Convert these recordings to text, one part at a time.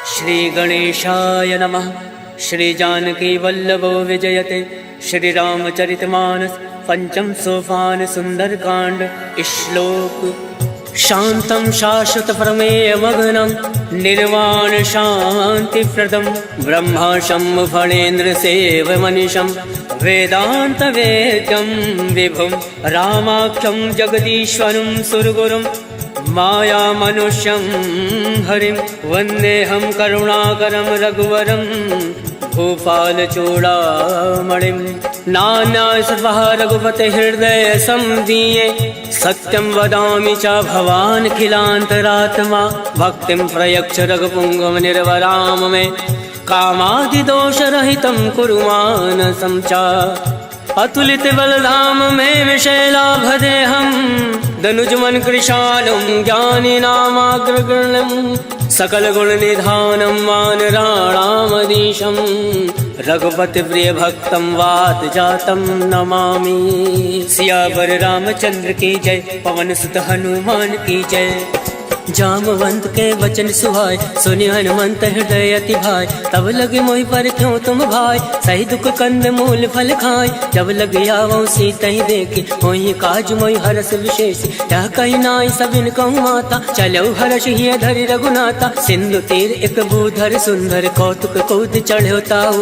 श्री गणेशाय नमः। श्री जानकी वल्लभो विजयते। श्री रामचरितमानस पंचम सोपान सुंदरकांड। श्लोक। शांतं शाश्वत प्रमेय मग्नं निर्वाण शांतिप्रदं ब्रह्माशं फणेन्द्र सेवमनिशं वेदांत वेद्यं विभुं रामाख्यं जगदीश्वरं सुरगुरुं माया मनुष्यं हरिं वन्देऽहं करुणाकरं रघुवरं भूपालचूडामणिं। नाना सर्वः रघुपते हृदय संदीये सत्यं वदामि च भवान् खिलान्तरात्मा भक्तिं प्रयच्छ रघुपुङ्गव निर्वराम मे कामादिदोषरहितं कुरु मानसं च अतुलित बलधाम मे विशैलाभदेहं दनुजमन कृशालं ज्ञानिनामाग्रगण्यं सकल गुण निधानं वानराणामधीशं रघुपति प्रिय भक्तं वात जातं नमामि। सियावर रामचंद्र की जय। पवन सुत हनुमान की जय। जामवंत के वचन सुहाय सुनि हनुमंत हृदय अति भाई तब लगे मोहि पर क्यों तुम भाई सही दुख कंद मूल फल खाए जब लगे आवो सीता ही देखी मोहि काज मोहि हरस विशेष यह कही नाई सबिन कहूँ माता चलो हर्ष ही धरि रघुनाथा सिंधु तीर एक भूधर सुंदर कौतुक कौत चढ़ो ताऊ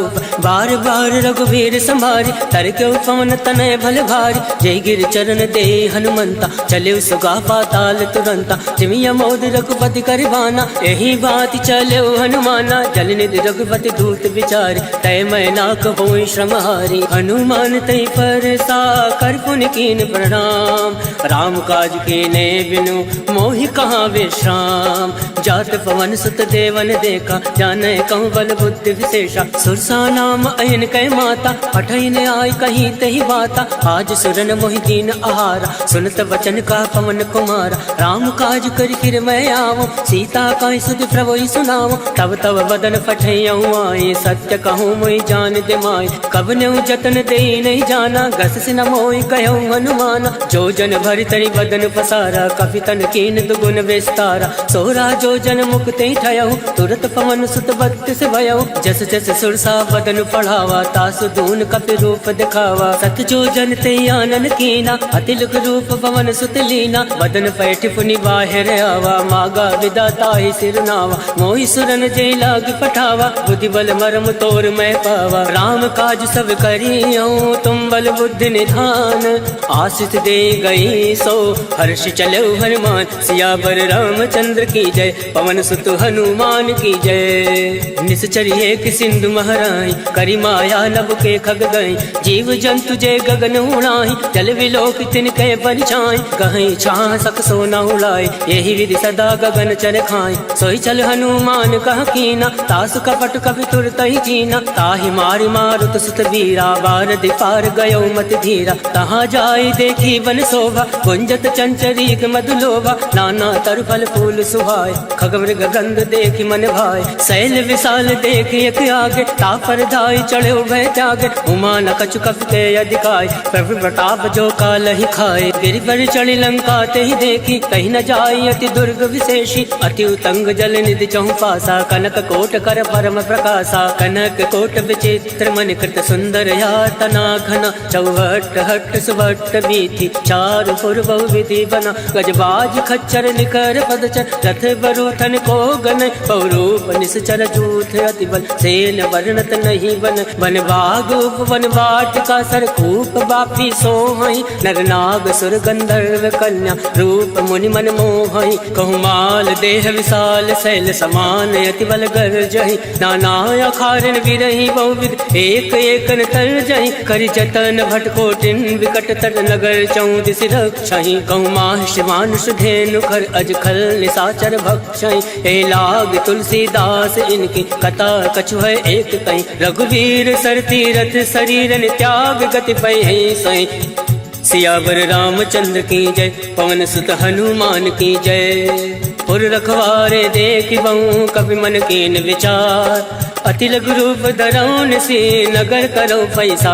बार बार रघुवीर संभारी तर क्यों पवन तनय भल भारी जय गिर चरण दे हनुमंता चले सुगा पाताल तुरंता जिमिया रघुपति करवाना यही बात चलो हनुमाना जल निधि रघुपति दूत विचारी तय मैं ना कहो श्रमहारी हनुमान तय पर सा कर पुन कीन प्रणाम राम काज कीने बिनु मोहि कहाँ विश्राम जात पवन सुत देवन देखा जाने कहूँ बल बुद्धि विशेषा सुरसा नाम अयन कै माता पठन आई कहीं तही बाता आज सुरन मोहि दीन आहारा सुनत वचन का पवन कुमारा राम काज कर फिर मैं आवो सीता का सुध प्रभु सुनाओ तब तब बदन पठैयऊँ आए सत्य कहूँ मोहि जान दे माय कब न्यू जतन दे नहीं जाना घस से न मोहि कहूँ हनुमाना जो जन भरि तरी बदन पसारा कपि तन कीन दुगुन विस्तारा सोरा जो जन मुक्ति ठयऊ तुरत पवन सुत बत्तिस भयऊ जस जस सुरसा बदन पढ़ावा तासु दून कपि रूप दिखावा सत जो जन ते आनन कीना अतिलुक रूप पवन सुत लीना बदन पैठ पुनि बाहिर आवा मागा विदाता ही सिरनावा मोहि सुरन जय लाग पठावा बुद्धि बल मरम तोर मैं पावा राम काज सब करियो तुम बल बुद्धि निधान आशीष दे गई सो हर्ष चलो हनुमान सियावर रामचंद्र की जय पवन सुत हनुमान की जय। निश्चर एक सिंधु महराई करी माया नभ के खग गई जीव जंतु जय गगन उड़ाई जल विलोक तिनके परिछाई कहीं छाह सक सोना उड़ाई यही विधि सदा गगन चर खाए सोई चल हनुमान कह कीना तासु कपट कपि तुरत ही जीना ताहि मारि मारुत सुत वीरा बार दिपार गयो मत धीरा तहाँ जाई देखी वन शोभा कुंजत चंचरीक मधुलोभा नाना तरु फल फूल सुहाय खगमृग गंध देखी मन भाई शैल विशाल देखी एक आगे तापर धाई चढ़े भय त्यागे उमा न कछु कपि के अधिकाय प्रभु प्रताप जो काल ही खाए गिरि पर चढ़ी लंका ते ही देखी कहीं न जाई अति दुर्ग विशेषी अति उतंग जल निधि चहु पासा कनक कोट कर परम प्रकाशा कनक कोट विचित्र मन कृत सुंदर यातना घना चौहट हट सुभट बीथी चारु पुर बहु विधि बना गजबाज खच्चर निकर पदचर रथ बरूथन को गन पौरूप निश्चर जूथ अति बल सेन वर्णत नहीं बन वन बाग उपवन बाटिका सरकूप बापी सोहई नर नाग सुर गंधर्व कन्या रूप मुनि मन मोहई कहूँ माल देह विशाल शैल समान अति बल गर जहि नाना अखारन विरही बहुविध एक एक तर जहि करि जतन भटकोटिन विकट तर नगर चौदिस रक्षहि कहूँ माहिष मानुष धेनु खर अज खल निशाचर भक्षहि हे लाग तुलसीदास इनकी कथा कछु है एक कहीं रघुवीर सर तीरथ शरीरन त्याग गति पै सही सियावर रामचंद्र की जय पवन सुत हनुमान की जय। पुर रखवारे देख बहु कवि मन कीन विचार। अति लघु रूप धरौन से नगर करो पैसा।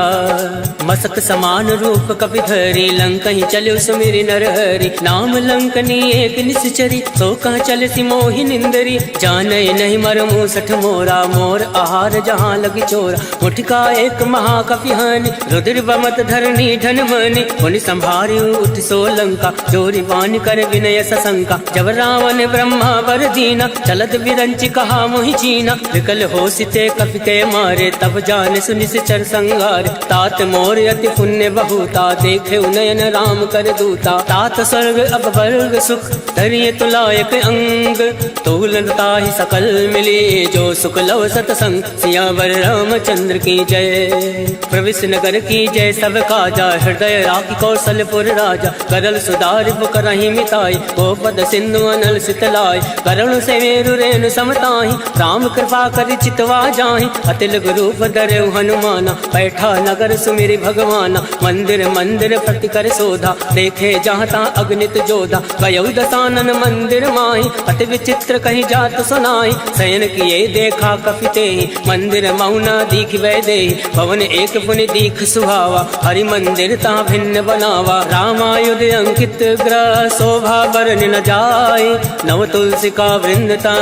मसक समान रूप कपि धरी लंक ही चलो सुमिरि नरहरि। नाम लंकनी एक निश्चरी सो कह चल सी मोहि निंदरी। जाने नहीं मरमु सठ मोरा मोर आहार जहाँ लगी चोरा। मुठका एक महाकपि हानि रुद्र बमत धरनी धन मनि। उन संभारी उठ सो लंका जोरी वान कर विनय सशंका। जब रावण ब्रह्मा वर दीना चलत बिरंचि कहा मोहि चीना। विकल हो सिते कपिते मारे तब जान सुनि चर संगार। तात मोर अति पुण्य बहुता देखे उनयन राम कर दूता। तात स्वर्ग अब वर्ग सुख धरिय तुलायक अंग। तोलनता ही सकल मिली जो सुख लव सतसंग। सियावर रामचंद्र की जय प्रविश नगर की जय सब काजा। हृदय राखी कौशलपुर राजा करल सुधार करही मिताई। गोपद सिंधु अनल सितलाई करुण से मेरु रेणु समताही। राम कृपा कर चितवा जाहि अति लघु रूप धरऊ हनुमाना। बैठा नगर सुमिरि भगवाना मंदिर मंदिर प्रति कर शोधा। देखे जहाँ ता अग्नित जोधा गयौ दसानन मंदिर माही। अति विचित्र कहीं जात सुनाई शयन किए देखा कपिते। मंदिर मौना दीख वैदे भवन एक पुनि दीख सुहावा। हरि मंदिर ता भिन्न बनावा रामायुध अंकित ग्रह शोभा बरन न जाए। नव तुलसी का वृंदता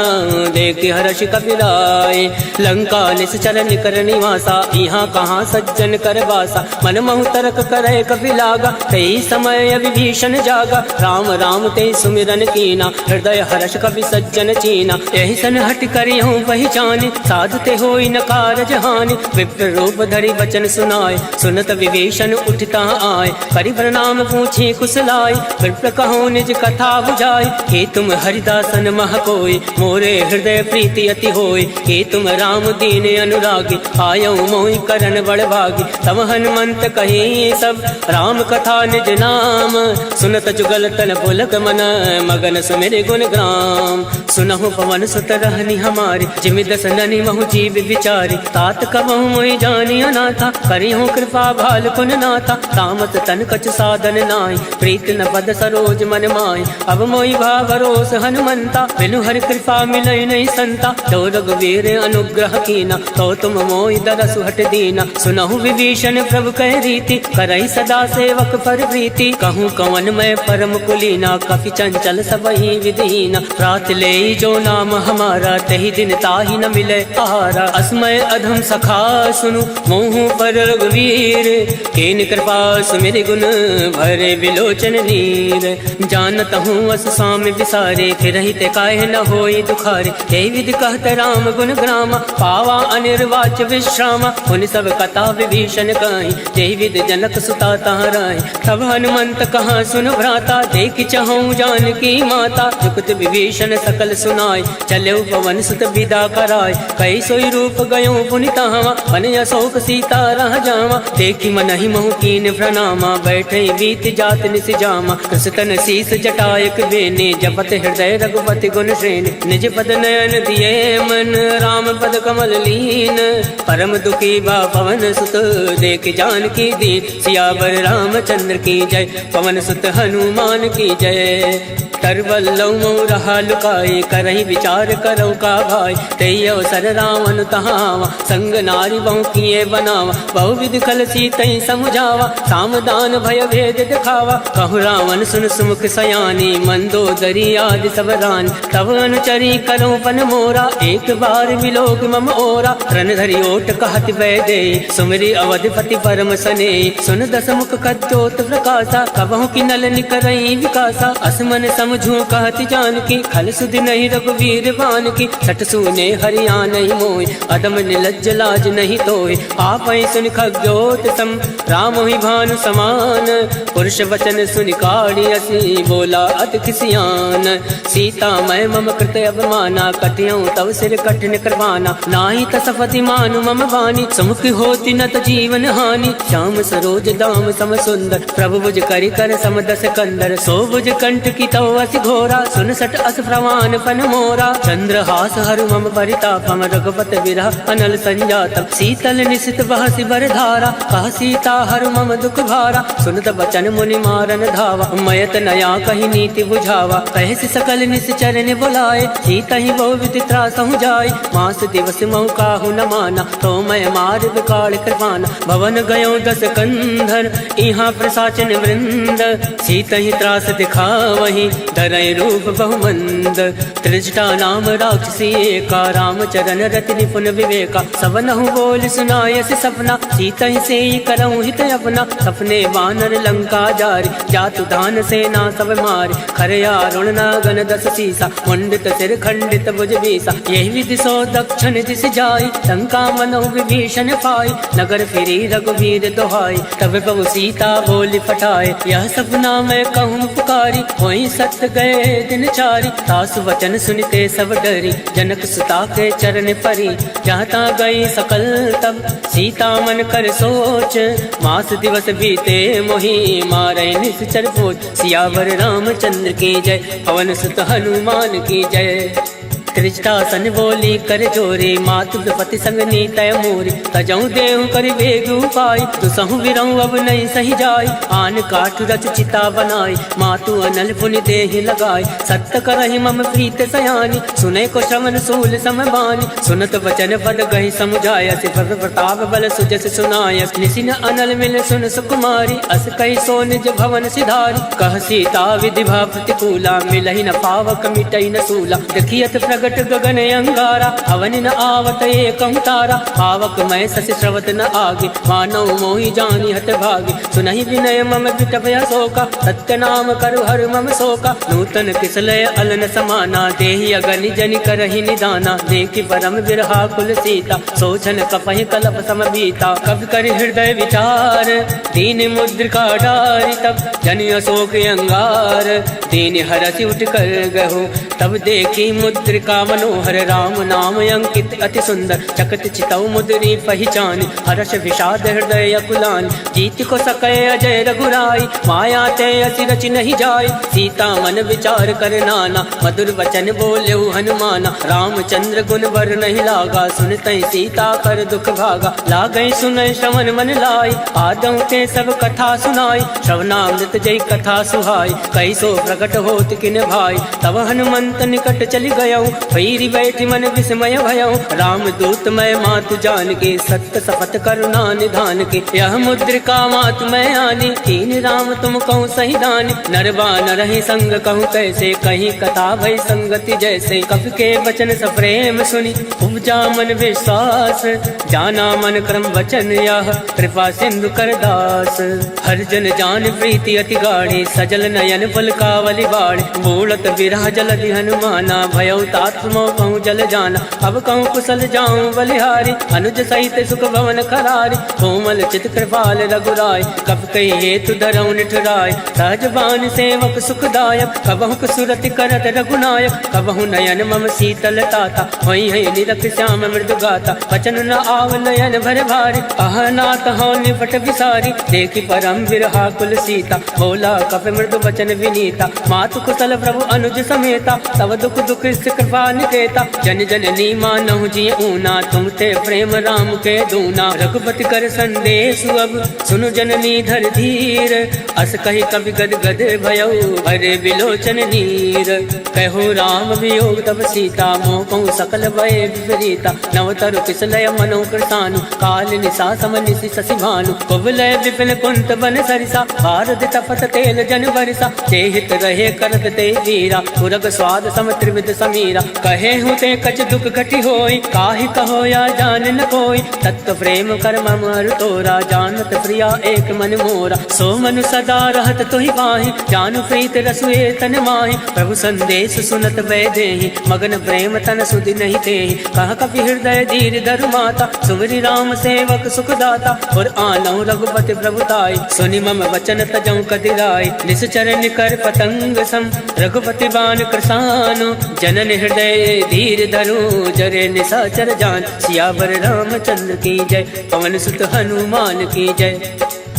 देख हर्ष कपिराय। लंका निश्चर निकर निवासा यहाँ कहाँ सज्जन कर वासा। मन महु तरक करे कपि लागा तई समय विभीषण जागा। राम राम ते सुमिरन कीना हृदय हर्ष कपि सज्जन चीना। यही सन हट करियहूँ पहचाने साधते होई न कारज हानि। विप्र रूप धरि वचन सुनाए सुनत विभीषण उठता आए। करि प्रणाम पूछे कुशलाय विप्र कहो निज कथा बुझाई। हे तुम हरिदासन मह कोई मोरे हृदय प्रीति अति होई। हे तुम राम दीन अनुरागी आयौ मोहि करन बड़ भागी। तब हनुमंत कही सब राम कथा निज नाम। सुनत जुगल तन पुलक मन मगन सुमिरि गुण ग्राम। सुनहु पवन सुत रहनी हमारी जिमि दस ननि महु जीव विचारी। तात कबहु मोहि जानी अनाथा करिहु कृपा भाल पुन नाथा। तामस तन कछ साधन नाहि प्रीत न पद सरोज मन माहि। अब मोहि भावरोस हनुमंता बिनु हरि कृपा मिलई नहीं संता। तो रघुवीर अनुग्रह कीना तो तुम मोहि दरसु हट दीना। सुनहु विभीषण प्रभु कह रीति करई सदा सेवक पर प्रीति। कहूँ कवन मैं परम कुलीना कपि चंचल सबहि विधीना। प्रात ले जो नाम हमारा तही दिन ताहि न मिले आहारा। असमय अधम सखा सुनु मोहु पर रघुवीर। कीन कृपा सुमिरि गुण भरे विलोचन नीर। जानत हूँ अस स्वामी विसारे फिरहि ते काहे न होई दुखारे। हे विधि कहत राम गुण ग्रामा पावा अनिर्वाच विश्रामा। उन सब कथा विभीषण कहीं जय विद जनक सुता तहराए। तब हनुमंत कहाँ सुन भ्राता देख चहु जानकी माता। जुगत विभीषण सकल सुनाय चले पवन सुत विदा कराय। कई सोई रूप गयो पुनि तहावा मन अशोक सीता रह जावा। देखी मन ही महु कीन प्रणामा बैठे बीत जात निस जामा। कृष्ण शीस जटायक बेने जपत हृदय रघुपति गुण श्रेणी। निज पद नयन दिए मन राम पद कमल लीन। परम दुखी बा पवन सुत देख जानकी दीन। सियावर रामचंद्र की जय पवन सुत हनुमान की जय। तरवल्लौ मऊ रहा लुकाए करही विचार करो का भाई। तई अवसर रावण तहावा संग नारी बहु किए बनावा। बहु विधि कल सीतई समुझावा सामदान भय भेद दिखावा। कहु रावण सुन सुमुख सयानी मंदोदरी आदि सब रानी। तब अनुचरी करो पन मोरा एक बार विलोक मम ओरा। रन धरि ओट कहत वैदे सुमिरि अवधिपति परम सने। सुन दस मुख कद्योत प्रकाशा कबहु की नल निकरई विकासा। असमन समझू कहति जानकी खल सुधि नहीं रघुवीर बान की। सठ सुने हरिया नहीं मोय अदम निलज्ज लाज नहीं तोय। आप सुन खग्योत सम राम ही भानु समान। पुरुष वचन सुनि काढ़ी असी बोला अति किसियान। सीता मैं मम कृत अवमाना कटियऊँ तव सिर कठिन करवाना। नाही तसपति मानु मम वाणी सुमुख होती न त जीवन हानि। श्याम सरोज दाम सम सुंदर प्रभु भुज करि कर सम दस कंदर। सो भुज कंठ की तव अस घोरा सुन सट अस प्रवान पन मोरा। चंद्रहास हरु मम परितापम रघुपत विरह अनल संजातम। शीतल निशित बहसि बर धारा कह सीता हरु मम दुख भारा। सुनत बचन मुनि मारन धावा मयत नया कही नीति बुझावा। कह सकल निश्चर ने बुलाए, सीता ही वो विदित त्रासहु जाय। मास दिवस महु काहु न माना, तो मैं मार विकाल कृपाना। भवन गयो 10 कंधर, यहाँ प्रसाचन वृंद। सीता ही त्रास दिखावही, धरय रूप बहुमंद। त्रिजटा नाम राक्षसी एका, रामचरण रति निपुण विवेका। सबनहु बोल सुनायस सपना, सीता ही से करऊँ हित अपना। सपने वानर लंका जारी, जातु दान सेना सब मारी। खरया रुण नागन 10 सीसा, मुंडित सिर खंडित भुज बीसा। यही विधि सो दक्षिण दिस जाई, लंका मनो विभीषण पाई। नगर फिरी रघुवीर दोहाई, तब प्रभु सीता बोली फटाए। यह सपना मैं कहूँ पुकारी, वही सत्य गए दिन चारी। सासु वचन सुनते सब डरी, जनक सुता के चरण परी। जहाँ ता गई सकल तब, सीता मन कर सोच। मास दिवस बीते मोही, मारे निश्चर पोच। सियावर रामचंद्र की जय, पवन सुत हनुमान की जय। त्रिजटा सन बोली कर जोरे, मातु पति संग नीतय मोरी। तजऊ देहु कर वेग उपाय, दुसहु विरऊ अब नहीं सही जाय। आन काठ रच चिता बनाई, मातु अनल पुनि देहि लगाई। सत्य करहि मम प्रीत सयानी, सुने को श्रवण सूल समबानी। सुनत वचन पद गहि समुझाय, सिफर प्रताप बल सुजस सुनाय। निसिन अनल मिल सुन सुकुमारी, अस कहि सो निज भवन सिधारी। कह सीता विधि भा प्रतिकूला, मिलहि न पावक मिटई न सूला। देखियत प्रगट गगन अंगारा, अवन न आवत एकं तारा। पावक मैं शशि श्रवत न आगे, मानव मोहि जानि हत भागे। सुनहि विनय मम विटभय शोका, सत्य नाम करु हर मम शोका। नूतन किसलय अलन समाना, देहि अगनि जनि करहि निदाना। देखि परम विरहा कुल सीता, सोचन कपहि कलप सम बीता। कवि कर हृदय विचार, दीन मुद्रिका डारि। तब जनि अशोक अंगार, दीन हरसि उठ कर गहो। तब देखी मुद्रिका मनोहर, राम नाम अंकित अति सुंदर। चकत चितौ मुद्री पहचान, हर्ष विषाद हृदय अकुलान। जीत को सकै अजय रघुराई, माया ते असि रचि नहीं जाय। सीता मन विचार कर नाना, मधुर वचन बोले हनुमाना। रामचंद्र गुण बर नहीं लागा, सुनते सीता कर दुख भागा। लागै सुनय श्रवण मन लाई, आदौ ते सब कथा सुनाई। श्रवणामृत जय कथा सुहाई, कैसो प्रकट होत किन भाई। तब हनुमंत निकट चली गयौ, भैरी बैठी मन विस्मय भयौ। राम दूत मैं मातु जान के, सत्य सपथ करुणा निधान के। यह मुद्रिका मातु मैं आनी, तीन राम तुम कहूँ सही दानी। नरवा न रही संग कहूँ कैसे, कहीं कथा भई संगति जैसे। कवि के वचन सप्रेम सुनी, उपजा मन विश्वास। जाना मन क्रम वचन यह, कृपा सिंधु कर दास। हर जन जान प्रीति अति गाढ़ी, सजल नयन पलकावली बाढ़। बोलत विरह जलधि हनुमाना, भयौ तात मोह कहूँ जल जाना। अब कहूँ कुशल जाऊँ बलिहारी, अनुज सहित सुख भवन करारी। कोमल चित कृपाल रघुराय, कब कही हेतु धरऊ निठुराय। सहज बान सेवक सुखदायक, कबहु सुरति करत रघुनायक। कबहु नयन मम शीतल ताता, वही है निरख श्याम मृदु गाता। वचन न आव नयन भर भारी, अहनाथ हो निपट विसारी। देखी परम विरहा कुल सीता, बोला कप मृदु वचन विनीता। मातु कुशल प्रभु अनुज समेता, तब दुख दुख कृपा निकेता। जन जननी मानहु जिय ऊना, तुम ते प्रेम राम के दूना। रघुपति कर संदेश अब, सुनु जननी धर धीर। अस कही कवि गद गद भयौ, भरे बिलोचन नीर। कहो राम वियोग तब सीता, मोह कहूँ सकल भय विपरीता। नवतरु किसलय मनो कृतानु, काल निशा सम निशि शशि भानु। कुबलय विपिन कुंत बन सरिसा, भारत तपत तेल जन बरिसा। चेहित रहे करत ते वीरा, पुरग स्वाद सम त्रिविध समीरा। कहे हूँ ते कछ दुख घटी होई, काहि कहो या जान न कोई। तत्व प्रेम कर मम अरु तोरा, जानत प्रिया एक मन मोरा। सो मनु सदा रहत तुहि पाहि, जानु प्रीत रसुए तन माहि। प्रभु संदेश सुनत वै देहि, मगन प्रेम तन सुधि नहीं तेहि। कह कपि हृदय धीर धरु माता, सुमरि राम सेवक सुख दाता। और आनहु रघुपति प्रभुताई, सुनि मम वचन तजौ कदिराई। निश्चर निकर पतंग सम, रघुपति बान कृसानु। जनन हृदय धीर धरु, जरे निशाचर जान। सियावर रामचंद्र की जय, पवन सुत हनुमान की जय।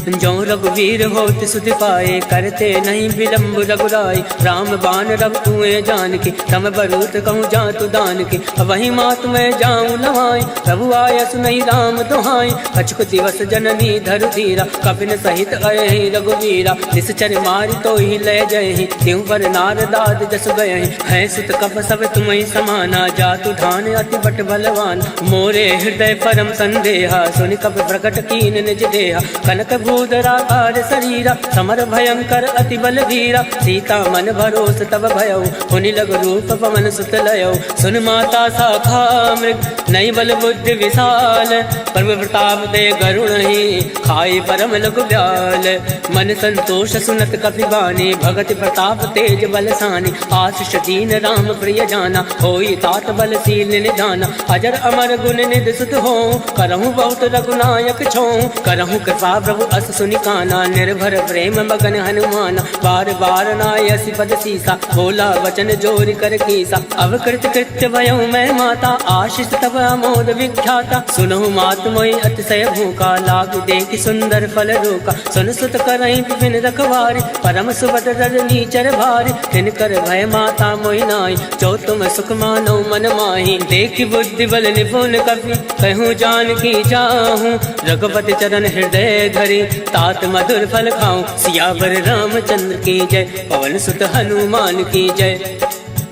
जो रघुवीर होत सुध पाए, करते नहीं विलम्ब रघुराई। राम बाण रघु तुए जान के, तम बरूत कहूँ जा तु दान के। वही मात मैं जाऊँ लवाई, प्रभु आय सुनई राम दुहाई। कछुक दिवस जननी धरु धीरा, कपिन सहित अयहि रघुवीरा। निश्चर मारि तो ही ले जयहि, त्यों पर नारदाद जस गयहि। है सुत कप सब तुम्हें समाना, जातु धान अति बट बलवान। मोरे हृदय परम संदेहा, सुनि कप प्रकट कीन निज देहा। कनक भूधराकार शरीरा, समर भयंकर अति बल धीरा। सीता मन भरोस तब भयउ, हुनि लग रूप पवन सुत लयउ। सुन माता शाखा मृग, नई बल बुद्धि विशाल। प्रभु प्रताप दे गरुण ही, खाई परम लघु ब्याल। मन संतोष सुनत कपि बानी, भगति प्रताप तेज बलसानी। आशीष दीन राम प्रिय जाना, होई तात बलशील निधाना। अजर अमर गुण निधि सुत हो, करहु बहुत रघुनायक छो। करहु कृपा प्रभु अस सुनि काना, निर्भर प्रेम मगन हनुमान। बार बार नायसि पद सीसा, बोला वचन जोरि कर कीसा। अवकृत कृत्य भयउ मैं माता, आशीष तब अमोद विख्याता। सुनहु मात मोहि अतिशय भूखा, लाग देखि सुंदर फल रोका। सुन सुत करहि विपिन रखवारी, परम सुभद्र रजनी चर भारी। तिनकर भय माता मोहि नाई, जो तुम सुख मानो मन माही। देखि बुद्धि बल निपुण कपि, कहूँ जानकी जाहूँ। रघुपति चरण हृदय धरि, तात मधुर फल खाऊं। सियावर रामचंद्र की जय, पवन सुत हनुमान की जय।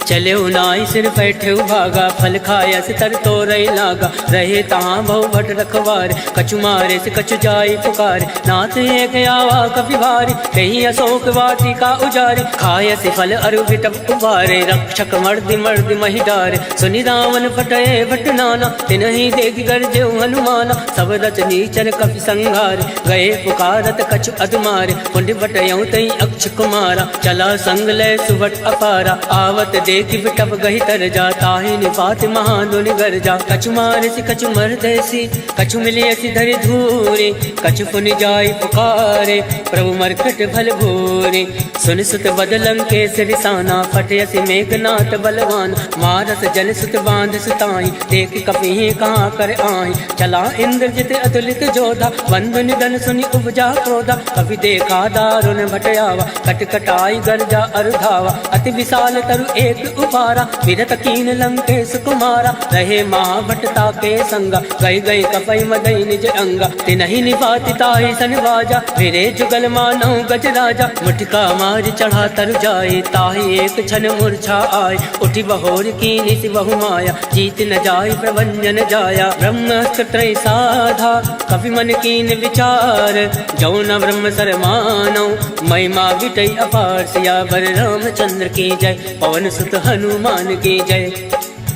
चले नाई सिर बैठे भागा, फल खाया से तर तो रही लागा। रहे तहाँ बहु भट रखवारे, कछु मारे से कछु जाई पुकारे। नाथ एक आवा कपि भारी, कहीं अशोक वाटिका उजारे। खाया से फल अरु बिटप उबारे, रक्षक मर्दि मर्दि महि डारे। सुनि रावण फटये भट नाना, तिनहि देख गरजे हनुमाना। सब रचनी चर कपि संघारे, गए पुकारत कछु अधमारे। पुण्य बटयऊ तई अक्ष कुमारा, चला संग लय सुभट अपारा। आवत देखि बिटप गहि तर जा, ताहि निपात महादुनि गर जा। कछु मारसि कछु मरदैसि, कछु मिलियसि धरि धूरे। कछु पुनि जाई पुकारे, प्रभु मरकट भल भूरे। सुन सुत बदलं के सिरिसाना, फटयसि मेघनाथ बलवान। मारस जन सुत बांध सुताई, देख कपि कहाँ कर आही। चला इंद्रजित अतुलित जोधा, बंधु निधन सुनि उपजा क्रोधा। कपि देखा दारुण भटयावा, कटकटाई गर्जा अरुधावा। अति विशाल तरु एक उपारा, विरत कीन लंकेश कुमारा। रहे महाभटता के संगा, गई गई कपई मदई निज अंगा। तिनहि निपाति ताहि सन बाजा, फिरे जुगल मानौ गज राजा। मुठिका मारि चढ़ा तरु जाए, ताहि एक क्षण मूर्छा आय। उठि बहोर कीनि सि बहु माया, जीत न जाय प्रभंजन जाया। ब्रह्मास्त्र त्रय साधा, कपि मन कीन विचार। जौ न ब्रह्म सर मानौ, महिमा विटई अपार। सियावर रामचंद्र की जय, पवन सुत हनुमान की जय।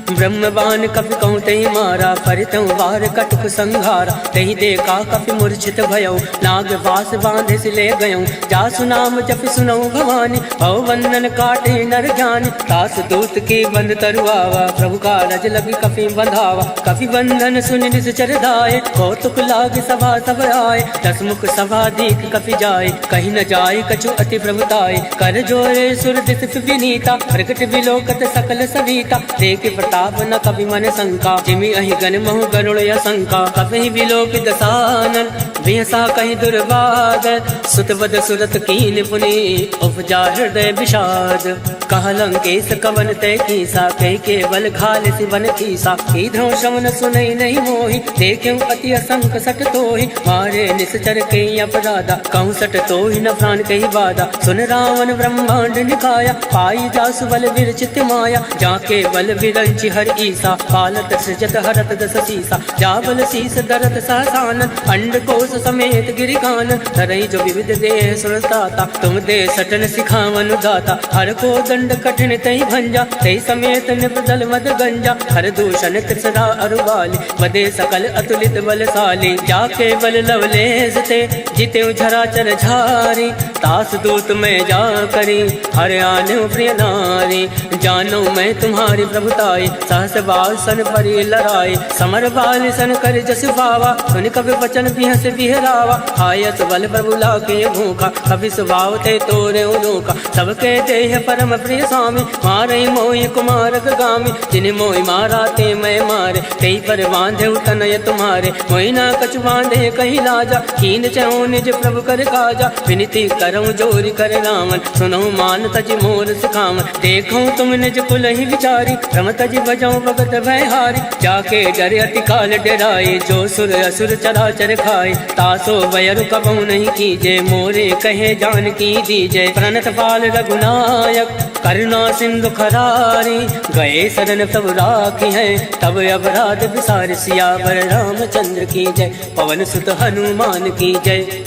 ब्रह्मबान कपि कहूँ तहि मारा, परितहु वार कटुक संघारा। तहि देखा कपि मूर्छित भयउ, नाग पास बांधे से ले गयऊँ। जासु नाम जपि सुनऊ भवानी, भव बंधन काटे नर जानी। तास दूत की बंद तरुआवा, प्रभु का रज लगी कपि बंधावा। कपि बंधन सुनि निश्चर धाये, कौतुक लाग सभा सब आए। दस मुख सभा दीख कपि जाए, कहीं न जाए कछु अति प्रभुताए। कर जोरे सुर दिस विनीता, प्रकट विलोकत सकल सविता। देख प्रताप न कभी मन शंका, जिमि अहि गण महु गरुड़ असंका। कभी विलोक दसानन, बिहसा कहीं दुर्बाद। सुत बद सुरत कीन पुनि, उपजा हृदय विषाद। कह लंकेश कवन तय कीसा, कह केवल घाल सिवन कीसा। कीधो श्रवण सुनई नहीं मोहि, देख्यऊ अति असंक सट तोहि। मारे निश्चर के अपराधा, कहूँ सट तोहि न प्राण कही बाधा। सुन रावण ब्रह्मांड निकाया, पाई जासु बल विरचित माया। जाके बल विरंचि हर ईसा, पालत सृजत हरत दस सीसा। जाबल शीस दरत सहसानन, अंड कोश समेत गिरिकानन। धरई जो विविध देह सुरताता, तुम दे सटन सिखावन दाता। हर को दंड कठिन तई भंजा, तई समेत निपदल मद गंजा। हर दूषण त्रिसरा अरुबाली, बदे सकल अतुलित बलशाली। जाके बल लवलेस ते, जिते झरा चर झारी। तास दूत में जा करी, हर आने प्रिय नारी। जानो मैं तुम्हारी प्रभुताई, सहस बाल सन परी लड़ाई। समर बाल सन कर जस पावा, सुन कवि वचन बिहस बिहरावा। आयत बल प्रभु लाके भूखा, कवि स्वभाव थे तोरे उनोका। सबके देह परम प्रिय स्वामी, मारे मोहि कुमार गामी। जिन मोहि मारा ते मैं मारे, कई पर बांधे तनय तुम्हारे। मोहि ना कछु बांधे कहीं लाजा, कीन चहु निज प्रभु कर काजा। विनती करऊँ जोरी कर रामन, सुनो मान तज मोर सिखावन। देखूं तुम निज कुल ही विचारी, रम तज बजाऊं भगत भयहारी। जाके डरे अति काल डराए, जो सुर असुर चराचर खाए। तासो वयर कबहु नहीं कीजे, मोरे कहे जान की दीजे। प्रणत पाल रघुनायक, करुणा सिंधु खरारी। गए सदन तब राखी है, तब अपराध विसार। सियावर रामचंद्र की जय, पवन सुत हनुमान की जय।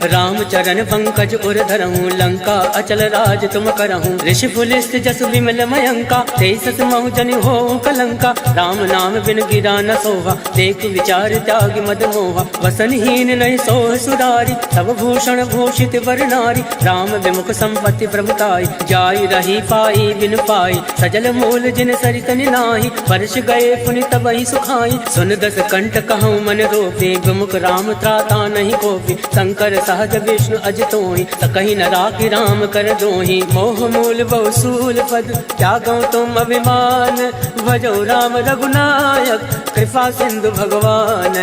रामचरण पंकज उर धरहूँ, लंका अचल राज तुम करहूँ। ऋषि पुलिस जस विमल मयंका, तेसस महु जन हो कलंका। राम नाम बिन गिरा न सोहा, देख विचार त्याग मद मोहा। वसनहीन नहीं सोह सुधारी, सब भूषण भूषित वर नारी। राम विमुख संपत्ति प्रभुताई, जाई रही पाई बिन पाई। सजल मूल जिन सरित नाही, वर्ष गए पुनि तब ही सुखाई। सुन दस कंठ कहूँ मन रोपे, विमुख राम त्राता नहीं कोपी। शंकर सहज विष्णु अज तोहि, सकहि न राखि राम कर दोहि। मोह मूल बहुसूल पद, त्यागो तुम अभिमान। भजो राम रघुनायक, कृपा सिंधु भगवान।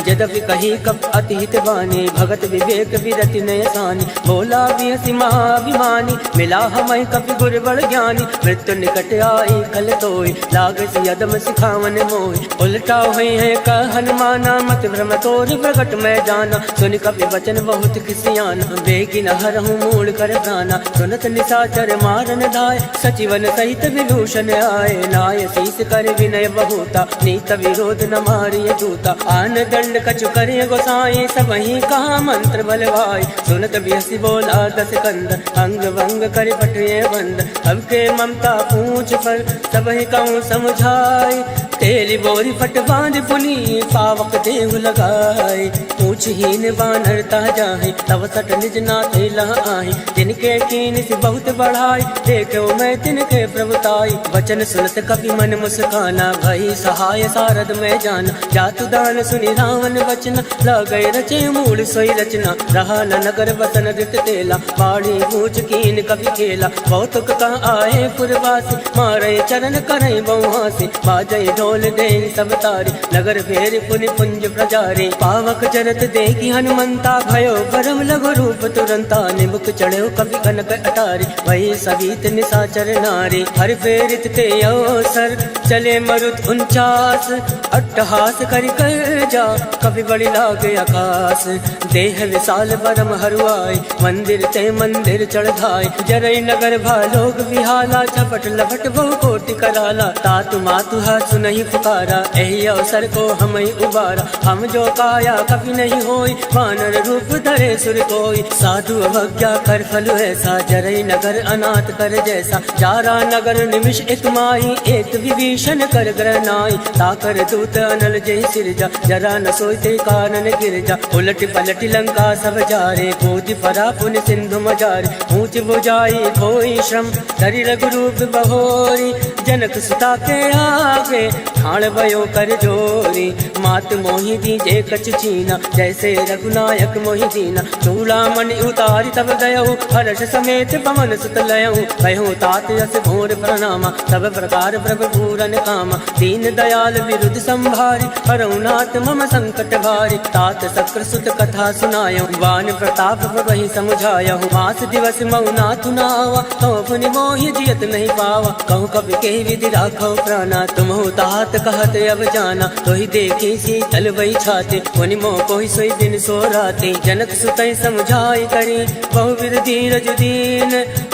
यद्यपि कही कप अतिहित बानी, भगत विवेक विरति नय सानी। बोला बिहसि महाभिमानी, मिला हमें कपि गुर बड़ ज्ञानी। मृत्यु निकट आई कल तोय, लागसि यदम सिखावन मोहि। उलटा हुई है कह हनुमाना, मत भ्रम तोर प्रगट मैं जाना। सुन कपि वचन बहुत किसियाना, बेगी न हरहूँ मूल कर प्राना। सुनत निशाचर मारन दाय, सचिवन सहित विभूषण आए। नाय शीस कर विनय बहुता, नीत विरोध न मारिय दूता। आन दंड कछु करे गोसाई, सब ही कहा मंत्र बलवाई। सुनत बिहसि बोला दस कंद, अंग भंग कर पटये बंद। अब के ममता पूछ पर, सब ही कहूँ समझाई। तेली बोरी फट बांध पुनी, पावक देहु लगाए। पूछहीन बानर ता जाहि, तब सट निज नाथ लह आहि। तिनके कीन से बहुत बढ़ाई, देखो मैं तिनके प्रभुताई। वचन सुनत कपि मन मुस्काना, भई सहाय सारद में जाना। जातु दान सुनि रावण वचन, लगे रचे मूल सोई रचना। रहा न नगर बसन रित तेला, बाड़ी पूछ कीन कपि खेला। बहुतुक कह आए पुरवासी, मारे चरण करे बहुहासी। बाजै ढोल दे सब तारी, नगर फेर पुनि पुंज प्रजारी। पावक चरत देखी हनुमंता, भयो परम लघु रूप तुरंता। निमुख चढ़ो कवि कनक अटारी, वही सवित निशाचर नारी। हर फेरित ते अवसर, चले मरुत 49। अट्टहास करि कर जा, कवि बड़ि लागे आकाश। देह विशाल परम हरुआई, मंदिर ते मंदिर चढ़ाई। जरई नगर भालोक विहाला, झपट लपट बहु कोटि कराला। तातु मातु सुनहि पुकारा, एहि अवसर को हमई उबारा। हम जो काया कभी नहीं होई, वानर रूप धरे सुर कोई। साधु अवज्ञा कर फल ऐसा, जरई नगर अनाथ कर जैसा। जारा नगर निमिष एक माही, एक विभीषण कर ग्रहनाई। ताकर दूत अनल जय सिरजा, जरा न सोते कानन गिरजा। उलट पलट लंका सब जारे, कूद परा पुन सिंधु मजारे। ऊंच बुझाई कोई श्रम, धरि रघुरूप बहोरी। जनक सुता के आगे, ठाण भयो कर जोरी। मात मोहि दीजे कछ छीना, जैसे रघुनायक मोहि दीना। चूड़ामणि उतारी तब गयहु, हर्ष समेत पवन सुत लयहु। कहूँ तात यस घोर प्रणामा, सब प्रकार प्रभु पूरन कामा। दीन दयाल विरुद्ध संभारी, हरहु नाथ मम संकट भारी। तात शक्र सुत कथा सुनायहु, वान प्रताप वही समुझायहु। मास दिवस मऊ नाथ नावा, कहूँ पुनि मोहि जियत नहीं पावा। कहूँ कवि के विधि राखो प्राणा, तुमहु तात कहत अब जाना। तो ही देखी शीतल वही छाते, मुनि मोह कोई सोई दिन सो राते। जनक सुतई समझाई करी, बहुविध धीरज दीन।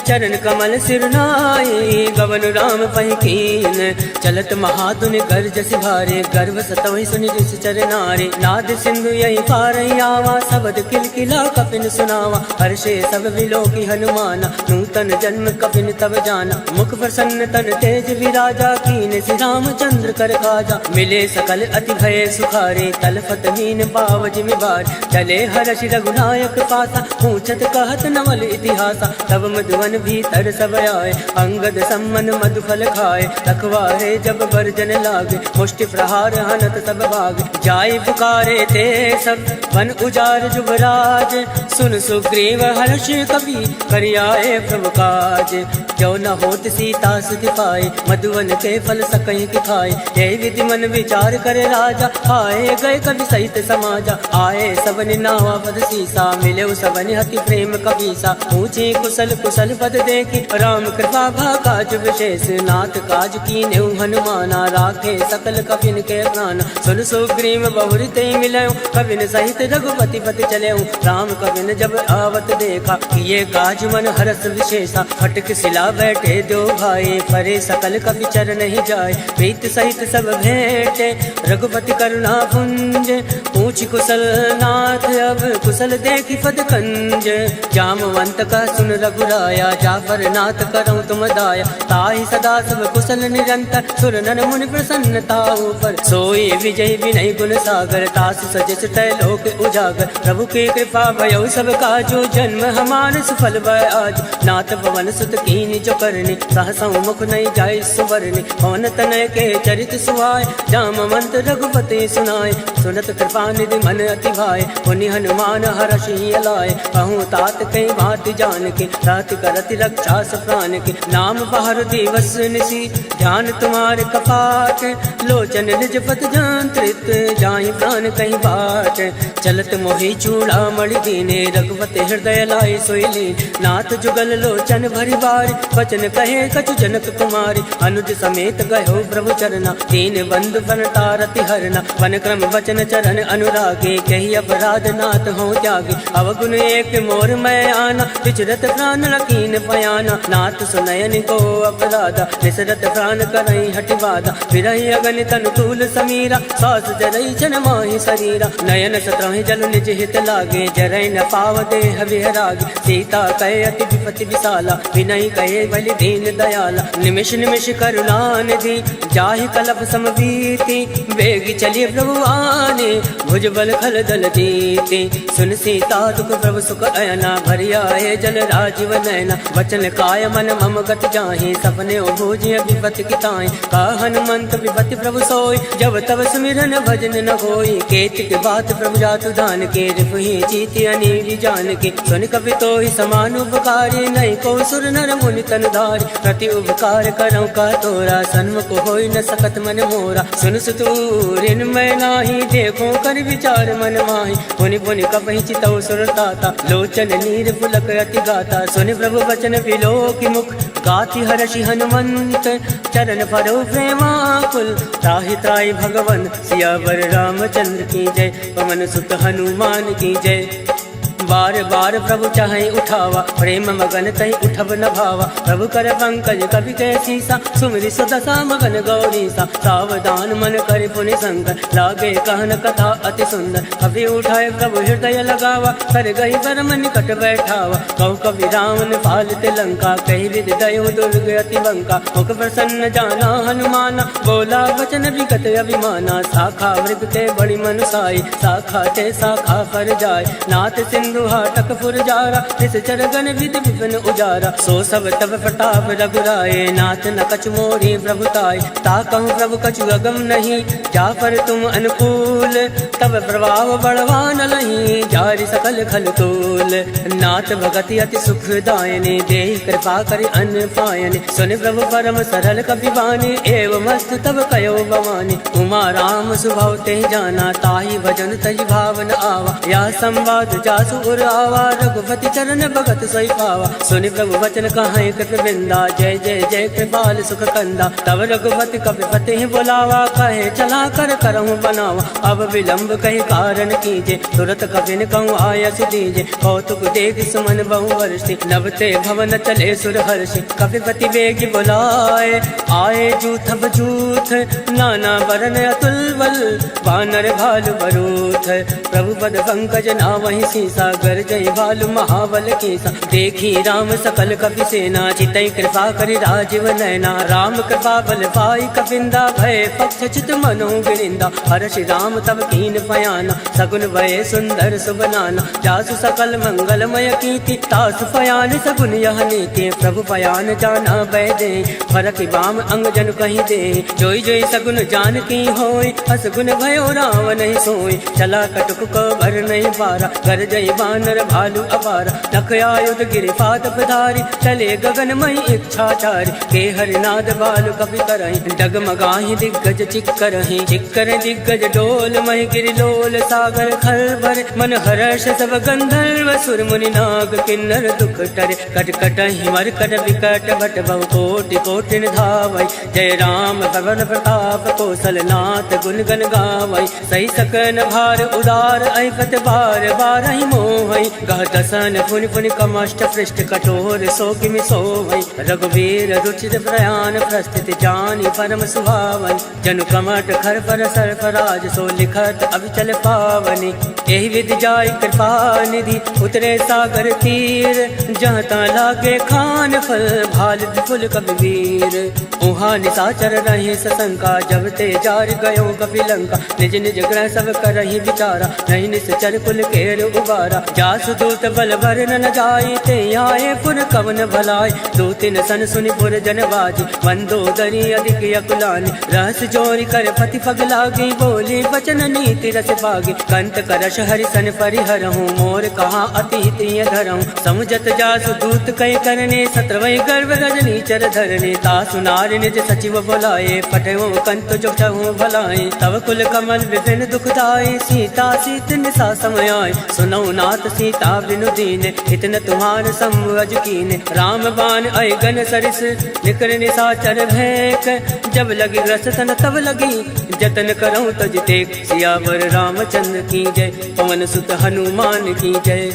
चरण कमल सिर नाई, गवन राम पहिकीन। चलत महातुनि गर्ज सिभारे, गर्भ सतवहि सुनि ऋषि चर नारे। नाद सिंधु यही पार आवा, शब्द किलकिला कपिन सुनावा। हर्षे सब विलोकी हनुमाना, नूतन जन्म कपिन तब जाना। मुख प्रसन्न तन तेज विराजा, कीन श्री रामचंद्र कर काजा। मिले सकल अति भय सुखारे, तलफत मीन पाव जिमि बार। चले हर्षि रघुनायक पासा, पूछत कहत नवल इतिहासा। तब मधुवन हनुमान भीतर सब आए, अंगद सम्मन मधुफल खाए, रखवारे जब बरजन लागे, मुष्टि प्रहार हनत सब भाग, जाय पुकारे ते सब वन उजार जुबराज, सुन सुग्रीव हर्ष कवि करियाए प्रभु काज, जो न होत सीता सुधि पाए, मधुवन के फल सकहि की खाए, यही विधि मन विचार करे राजा, आए गए कवि सहित समाजा, आए सबनि नावा पद सीसा, मिले सबनि अति प्रेम कबीसा, ऊंची कुशल कुशल पद देखी, राम कृपा भा काज विशेष, नाथ काज कीन्हे हनुमाना, राखे सकल कविन के प्राण, सुन सुग्रीव बहुरी ते मिलयो, कविन सहित रघुपति पति चलयो, राम कविन जब आवत देखा, किए काज मन हरस विशेषा, फटक सिला बैठे दो भाई, परे सकल कवि चरण ही जाए, प्रीत सहित सब भेंटे, रघुपति करुणा पुंज, ऊंच कुशल नाथ अब कुशल देखी पद कंज, जामवंत का सुन रघुराया, जाफर नाथ करऊं तुम दाया, ताहि सदा सब कुशल निरंतर, सुर नर मुनि प्रसन्नता ऊपर, सोई विजय विनय गुण सागर, तास सजस तय लोक उजागर, प्रभु की कृपा भयो सब काजो, जन्म हमार सफल भय आज, नाथ पवन सुत कीनी जो करनी, सहसा मुख नहीं जाय सुवरनी, पवन तनय के चरित सुहाय, जामवंत रघुपति सुनाय, सुनत कृपा निधि मन अति भाय, पुनि हनुमान हरषि लाय, कहूँ तात कई बात जान के, रात करति रक्षा प्राण के, नाम बाहर दिवस निसी, ध्यान तुम्हारे कपाट, लोचन निज पत जंत्रित, जाहि प्राण कहीं बाट, चलत मोहि चूड़ा मणि दीने, रघुपति हृदय लाय सोई, नाथ जुगल लोचन भरि बारी, वचन कहे कछु जनक कुमारी, अनुज समेत गयो प्रभु चरना, दीन बंधु बनतारति हरना, वन क्रम वचन चरण अनुरागे, कही अपराध नाथ हो त्यागे, अवगुण एक मोर मैं आना, विचरत प्राण लकीन पयाना, नाथ सुनयन को अपराधा, निसरत प्राण करई हटिवादा, विरही अगन तनु तूल समीरा, सास जरई जन माहि शरीरा, नयन सत्रहि जल निज हित लागे, जरई न पाव देह विहरागे, सीता कहे अति विपति विशाला, विनय कहे बलि दीन दयाला, निमिष निमिष करुणा निधि, जाहि कलप समबीति, बेगी चलिए प्रभु आने, भुजबल खल दल दीति, सुन सीता दुख प्रभु सुख अयना, भरि आए जल राजीव नयना, वचन काय मन मम गत जाहि, सपने भोजिय विपति किताई, का हनुमंत विपति प्रभु सोई, जब तब सुमिरन भजन न होई, केत के बात प्रभु जातु दान के, रिपुहि जीति अनीरि जान के, सुन कवि तो ही समान उपकारी, नहीं को सुर नर मुनि तन धारी, प्रति उपकार करऊं का तोरा, सन्मुख होई न सकत मन मोरा, सुन सुतूरिन मैं नाही, देखो कर विचार मन माही, पुनि पुनि कपहि चितौ सुर ताता, लोचन नीर पुलक अति गाता, सुनि प्रभु वचन बिलो की मुख, गाति हर्षि हनुमंत, चरण परो प्रेमाकुल, त्राहि त्राहि भगवन, सियावर रामचंद्र की जय, पवन सुत हनुमान की जय, बार बार प्रभु चाहे उठावा, प्रेम मगन तहि उठब न भावा, प्रभु कर पंकज कवि के सीसा, सुमिरि सुदशा मगन गौरीसा, सावधान मन कर पुनि संकर, लागे कहन कथा अति सुंदर, कवि उठाए प्रभु हृदय लगावा, कर गई परम निकट बैठावा, कहु कवि रावण पालित लंका, कही विधि दयो दुर्ग अति बंका, मुख प्रसन्न जाना हनुमाना, बोला वचन विगत अभिमाना, शाखा मृग के बड़ी मनुसाई, शाखा ते शाखा पर जाय, नाथ सिंधु हाटक फुरजारा, इस चरगन विधि विपिन उजारा, सो सब तब प्रताप रघुराए, नाथ न कछु मोरी प्रभुताय, ता कहूँ प्रभु कछु अगम नहीं, जा पर तुम अनुकूल, तब प्रभाव बढ़वान लही, जारि सकल खल तूल, नाथ भगति अति सुखदायने, देहि कृपा करि अन्न पायने, सुनि प्रभु परम सरल कपि बानी, एव मस्त तब कयो भवानी, उमा राम सुभाव ते जाना, ताहि भजन तहि भावन आवा, या संवाद जासु उर आवा, रघुपति चरण भगत सोई पावा, सुनि प्रभु वचन कहाई कृत बिंदा, जय जय जय कृपाल सुख कंदा, तब रघुपति कपिपति ही बुलावा, कहे चला कर करहूँ बनावा, अब विलंब कही कारण कीजे, तुरत कपिन कहूँ आयस दीजे, कौतुक देख सुमन बहु वर्षि, नवते भवन चले सुर हर्षि, कपिपति बेग बुलाए, आए जूथ बजूथ, नाना वरन अतुल बल, वानर भालु बरूथ, प्रभु पद पंकज ना वही सीसा, गरजई भालु महाबल केसा। देखी राम सकल कपि सेना चितई कृपा करि राजीव नैना। राम कृपा बल पाई कपिंदा भय पक्ष चित मनो गिरिंदा। हर्षि राम तब कीन पयाना सगुन भय सुंदर सुबनाना। जासु सकल मंगलमय कीर्ति तासु पयान सगुन यह नीति। प्रभु पयान जाना बैदे फरक बाम अंग जन कहीं दे। जोई जोई सगुन जान की होय असगुन भयो राम नहीं सोई। चला कटुक को भर नहीं पारा कर जय बानर भालू अपारा। नख आयुध गिरि पाद पधारी चले गगन मई इच्छाचारी। के हरिनाद बालु कपि करहि डगमगाहि दिग्गज चिक्करहि। चिक्कर दिग्गज डोल महि गिरि लोल सागर खल भर। मन हर्ष सब गंधर्व सुर मुनि नाग किन्नर दुख टरे। कट कट हिमर कट विकट भट भव कोटि कोटि धावै। जय राम भवन प्रताप कौशल नाथ गुण गन गावै। सही सकन भार उदार ऐपत बार बार ही मोहै। गह दसन पुनि पुनि कमष्ट पृष्ठ कठोर सो किमि सोहै। रघुवीर रुचिर प्रयाण प्रस्थित जानि परम सुभावन। जनु कमट खर पर सरफराज सो लिखत अविचल पावनी। एहि विधि जाय कृपा निधि उतरे सागर तीर। जहाँ ता लागे खान फल भाल विपुल कबीर। उहाँ निशाचर रहे सशंका जब ते जार गयो कपिलंका। निज निज ग्रह सब करहि विचारा नहीं निश्चर कुल केर उबारा। जासु दूत बल भर न जाय ते आए पुर कवन भलाय। दो तीन सन सुनि पुर जन बाजी बंदो दरी अधिक यकुलानी। रहस जोरी कर पति पग लागी बोली वचन नीति रस पागी। कंत करश हरिसन परिहरहूँ मोर कहा अति हित धरहूँ। समुझत जासु दूत कई करने सत्रवई गर्भ रजनी चर धरने। तासु नारी निज सचिव बोलाए पटवो कंत जो चहु भलाए। तब कुल कमल विपिन दुखदाई सीता सीत निशा समय। सुनौ नाथ सीता बिनु दीन इतन तुम्हार संवज कीन। राम बाण अयगन सरिस निकर निशाचर भैक। जब लगी रस तन तब लगी जतन करऊँ तज तेक। सियावर रामचंद्र की जय पवन सुत हनुमान की जय।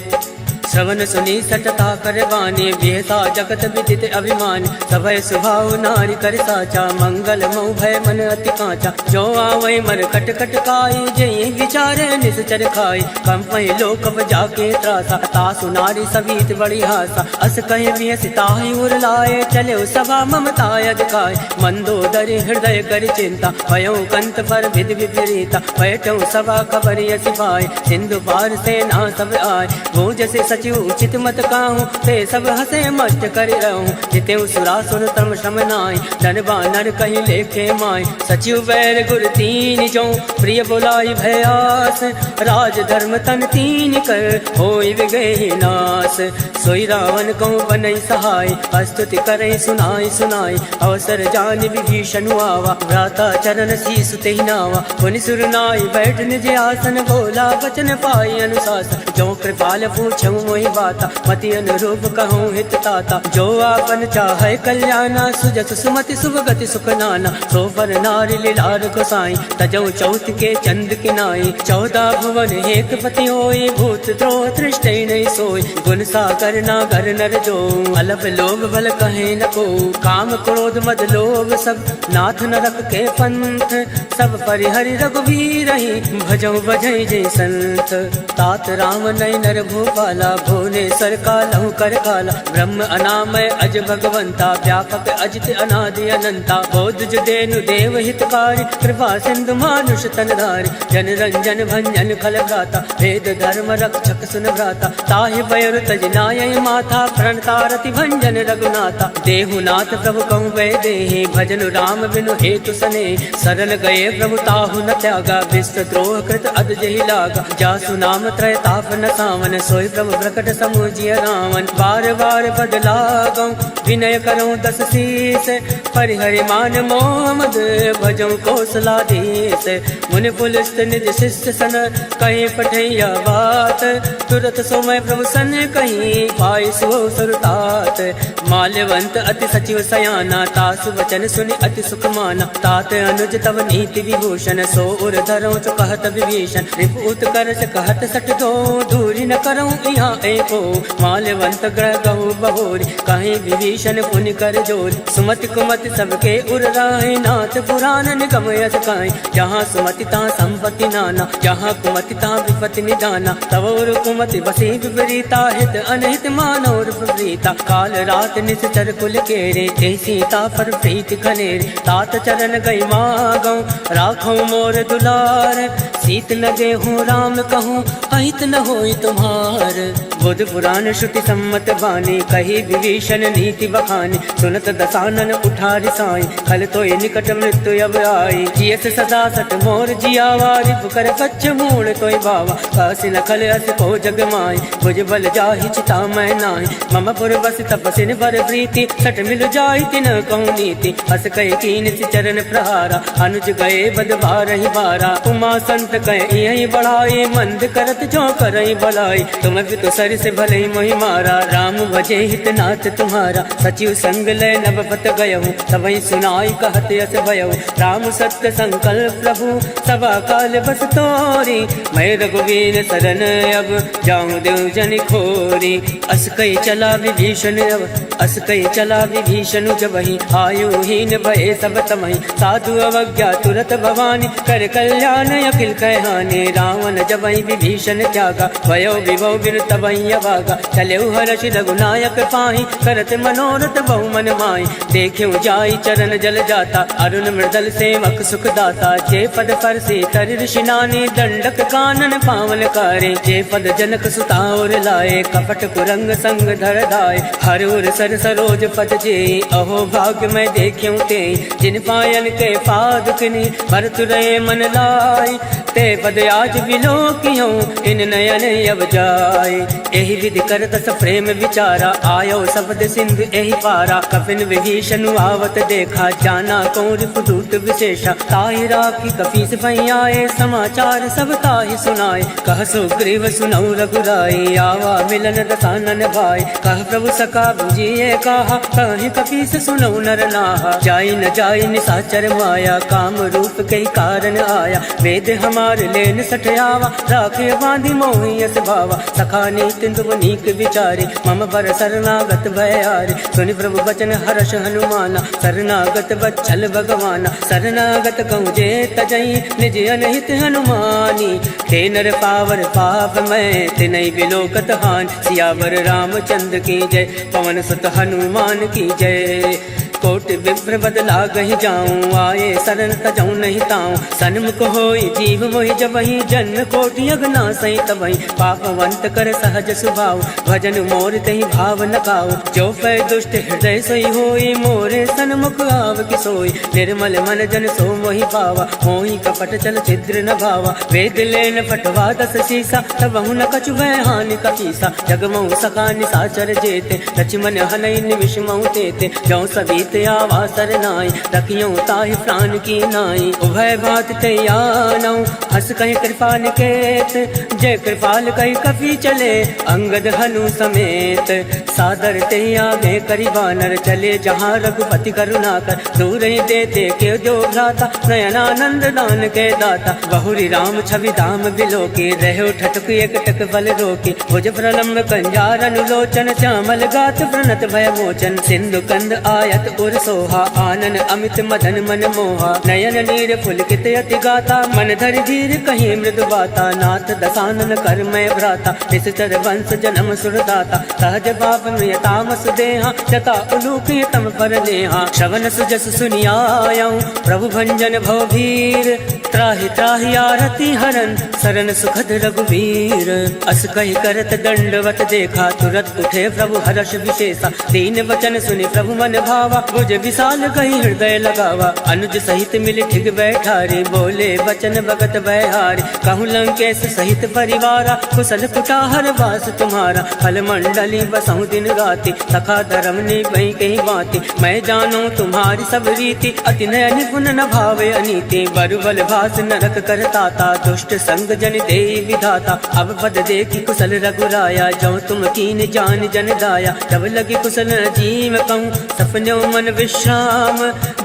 श्रवण सुनी सटता करवाने बेहसा जगत विदित अभिमान। सभय सुभाव नारी कर साचा मंगल मऊ भय मन अति कांचा। जो आवै मर कट कट काई जय विचारे निश्चर खाई। कंपय लोक जाके त्रासा तासु नारी सवीत बड़ी हासा। अस कहे वियसिताहि उर लाए चले सभा ममताय दिखाए। मंदोदरी हृदय कर चिंता भयो कंत पर विधि विपरीता। बैठो सभा खबर सिपाही सिंधु पार सेना सब आए। भोज से सचिव उचित मत काहूँ ते सब हसे मस्त कर रहूँ। जिते सुरासुर तम श्रम नाय धन बानर कहीं लेखे माय। सचिव बैर गुर तीन जो प्रिय बोलाई भयास। राज धर्म तन तीन कर होई विगहि नास। सोई रावण को बनई सहाय स्तुति करई सुनाई सुनाई। अवसर जान विभीषण आवा भ्राता चरण शीस तेहि नावा। पुनि सुर नाई बैठ निज आसन बोला वचन पाई अनुशासन। जो कृपाल पूछऊँ मोहि बाता मति अनुरूप कहूँ हित ताता। जो आपन चाहे कल्याणा सुजस सुमति शुभ गति सुख नाना। सो पर नारी लीलार गोसाई तजौ चौथ के चंद किनाई। 14 भुवन एक पति होई भूत द्रोह तृष्टै नहीं सोई। गुण सागर नागर नर जो अलप लोभ बल कहे न को। काम क्रोध मद लोभ सब नाथ नरक के पंथ। सब परिहरि रघुवीर ही भजौ बजै जय संत। तात राम नय नर भूपाला भुवनेश्वर कालहु कर काला। ब्रह्म अनामय अज भगवंता व्यापक अजित अनादि अनंता। बोध जुदेनु देव हितकारी कृपा सिंधु मानुष तनधारी। जन रंजन भंजन खल भ्राता वेद धर्म रक्षक सुन भ्राता। ताहि बयर तज नाय माथा प्रणतारति भंजन रघुनाथा। देहुनाथ प्रभु कहु वै देहि भजन राम बिनु हेतु सने। सरल गए प्रभु ताहु न त्यागा विश्व द्रोह कृत अद जहि लागा। जासु नाम त्रय ताप न सावन सोई प्रभु प्रकट समुझिय रावण। बार बार बदला गौ विनय करऊँ 10 शीस। परिहरि मान मोह मद भजऊँ कौशलाधीश। मुनि पुलिस निज शिष्य सन कहीं पठैया बात। तुरत सोमय प्रभु सन कहीं पाई सो सुरतात। माल्यवंत अति सचिव सयाना तासु वचन सुनि अति अति सुख माना। तात अनुज तव नीति विभूषण, सो उर धरऊं चु कहत विभीषण। रिपुत करस कहत सठ दो, दूरी न करऊं यहाँ एको। माल्यवंत ग्रह गहु बहोरी, कहीं विभीषण पुनि कर जोरी। सुमति कुमति सबके उर राहे, नाथ पुराण निगम यस काई। जहाँ सुमति तहाँ संपत्ति नाना, जहाँ कुमति तहाँ विपत्ति निदाना। तव उर कुमति बसी विपरीता, हित अनहित मानव प्रीता। काल रात निश्चर कुल केरे, ते सीता पर प्रीति खनेरे। तात चरण गई मागऊं, राखो मोर दुलार। सीत न गेहूँ राम कहूँ, अहित न होई तुम्हार। बुध पुराण श्रुति सम्मत बानी, कही विभीषण नीति बखानी। सुनत दसानन उठारि साई, खल तो निकट मृत्यु अब आई। जियस सदा सट मोर जियावा, रिप कर कच्छ मूड़ तोय बावा। कासी न खल अस को जग माई, भुज बल जाहि चिता मैं नाहि। मम पुर बस तपसिन बर प्रीति, सट मिल जाहि तिन कहूँ नीति। हस कह कीन सि चरण प्रहारा, अनुज गए बद बारहि बारा। उमा संत कह यही बढ़ाई, मंद करत जो करई भलाई। तुम भी तो सर से भले मोहि मारा, राम भजे हित नाथ तुम्हारा। सचिव संग लय नभपत गयहु, तबहि सुनाई कहत यस भयहु। राम सत्य संकल्प प्रभु, सभा काल बस तोरी। मैं रघुवीर शरण अब, जाऊं देव जन खोरी। अस कई चला विभीषण अब, अस कई चला विभीषण जबहि। आयुहीन भये सब तमहि, साधु अवज्ञा तुरत भवानी। कर कल्याण अखिल कहहानि, रावण जबहि विभीषण त्यागा। भयो विभव बिन तबहि अभागा, चलेउ हर्षि रघुनायक पाहि। करत मनोरथ बहु मन माहि, देखेउ जाई चरण जल जाता। अरुण मृदल सेवक सुख दाता, जे पद पर से तर ऋषि नानी। दंडक कानन पावन कारे, जे पद जनक सुता और लाए। कपट कुरंग संग धर दाय, हर उर सर सरोज पद जे। अहो भाग्य मैं देख्यूं ते, जिन पायन के पाद किनी। भरत रहे मन लाई, ते पद आज विलोकियों। इन नयन अब जाय, एहि विधि करत स प्रेम विचारा। आयो शब्द सिंधु एहि पारा, कपिन विभीषण आवत देखा। जाना कौन रिपुदूत विशेषा, ताहि राखी कपीस भई आए। समाचार सब ताहि सुनाए, कह सुग्रीव सुनऊ रघुराई। आवा मिलन दसानन भाई, कह प्रभु सका बुझिए कहा। कहि कपीस सुनऊ नर नाहा, जाई न जाई निसाचर माया। काम रूप कई कारण आया, वेद हमार लेन सठयावा। राखे बांधि मोहि यस भावा, सखा नीति तुम नीक विचारे। मम बर शरणागत भयारे, सुनि प्रभु बचन हर्ष हनुमाना। शरणागत बच्छल भगवाना, शरणागत कहूँ जे तजई। निज अनहित हनुमानी, हे नर पावर पाप मैं। तिनहि बिलोकत हान, सियावर रामचंद्र की जय। पवन सुत हनुमान की जय। कोटि विप्र बदला गहि जाऊं, आए शरण तजऊं नहीं ताऊं। सन्मुख होई जीव मोहि जबहि, जन्म कोटि अगना सही तबहि। पापवंत कर सहज सुभाव, भजन मोर तहि भाव न गाओ। जो पै दुष्ट हृदय सोई होई, मोरे सन्मुख आव कि सोई। निर्मल मन जन सो मोहि पावा, मोहि कपट चल छिद्र न भावा। वेद लेन पटवा दस शीसा, तबहु न कछु भय हानि कपीसा। जगमहु सका निसाचर जेते, लक्ष्मण हनई निमिष महु तेते। जौ सभी आवा सरनाई, रखियो ताहि प्राण की नाई। उभय भात तैयानौ, हस कहि कृपा निकेत। जय कृपाल कहि कपि चले, अंगद हनु समेत। सादर ते आगे करि बानर, चले जहाँ रघुपति करुणाकर। दूर ही देते के जो भ्राता, नयनानंद दान के दाता। बहुरी राम छवि धाम बिलोके, रहो ठटक एक टक बल रोके। भुज प्रलम्ब कंजार अनुलोचन, श्यामल गात प्रणत भय मोचन। सिंधु कंद आयत उर सोहा, आनन अमित मदन मन मोहा। नयन नीर पुलकित अति गाता, मन धर धीर कहीं मृदु बाता। नाथ दसानन कर मैं भ्राता, निश्चर वंश जन्म सुरदाता। सहज पाप में तामस देहा, जता उलूक तम पर नेहा। श्रवण सुजस सुनियायऊं, प्रभु भंजन भव भीर। त्राहि त्राहि आरती हरन, शरण सुखद रघुवीर। अस कहि करत दंडवत देखा, तुरत उठे प्रभु हर्ष विशेषा। दीन वचन सुनि प्रभु मन भावा, भुज विशाल कहि हृदय लगावा। अनुज सहित मिल ठिग बैठारे, बोले बचन भगत बहारे। कहूँ लंकेश सहित परिवारा, कुशल कुटाहर वास तुम्हारा। फल मंडली बसहु दिन राति, सखा धर्म ने बही कही बाती। मैं जानू तुम्हारी सब रीति, अति नय निपुण न भावे अनीति। बरुबल भास नरक करताता, दुष्ट संग जन दे विधाता। अब पद देखी कुशल रघुराया, जो तुम कीन जान जन दाया। तब लगी कुशल जीव कहूँ, सपने मन विश्राम,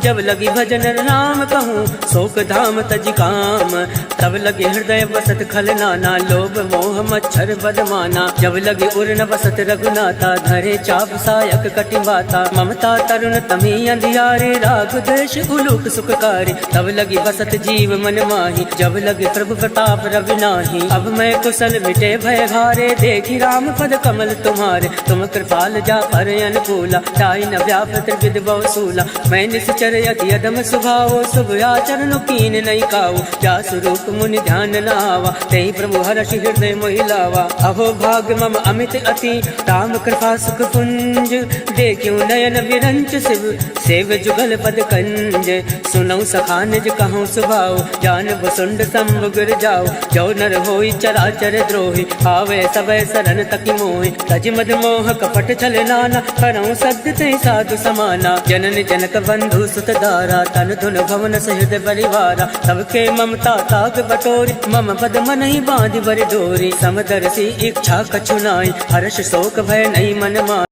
जब लगी भजन राम कहूँ शोक धाम तज काम। तब लगे हृदय बसत खल नाना, लोभ मोह मच्छर बदमाना। जब लगे उर न बसत रघुनाथा, धरे चाप सायक कटिबाता। ममता तरुण तमी अंधियारे, राग द्वेष उलूक सुखकारी। तब लगी बसत जीव मन माही, जब लगे प्रभु प्रताप रवि नाही। अब मैं कुशल मिटे भय घारे, देखी राम पद कमल तुम्हारे। तुम कृपाल जा पर अनुकूला, ताई न व्याप त्रिविध बहुसूला। मैं निश्चर यति अधम स्वभाव, शुभ आचरण कीन नहीं काऊ। जा स्वरूप मुनि ध्यान लावा, तेहि प्रभु हर्ष हृदय मोहिलावा। अहो भाग मम अमित अति, राम कृपा सुख पुंज। देखियो नयन विरंच शिव, सेव जुगल पद कंज। सुनऊ सखा निज कहूँ सुभाव, जान बसुंड संभ गिर जाओ। जो नर होई चराचर द्रोही, आवे सबय शरण तकी मोहि। तज मद मोह कपट छल नाना, करऊँ सत्य ते साधु समाना। जनन जनक बंधु सुत दारा, तन धुन भवन सहित परिवारा। सबके ममता ताग बटोरी, मम पद मन ही बांध बर डोरी। समदर्शी इच्छा कछु नाई, हर्ष शोक भय नहीं मन माई।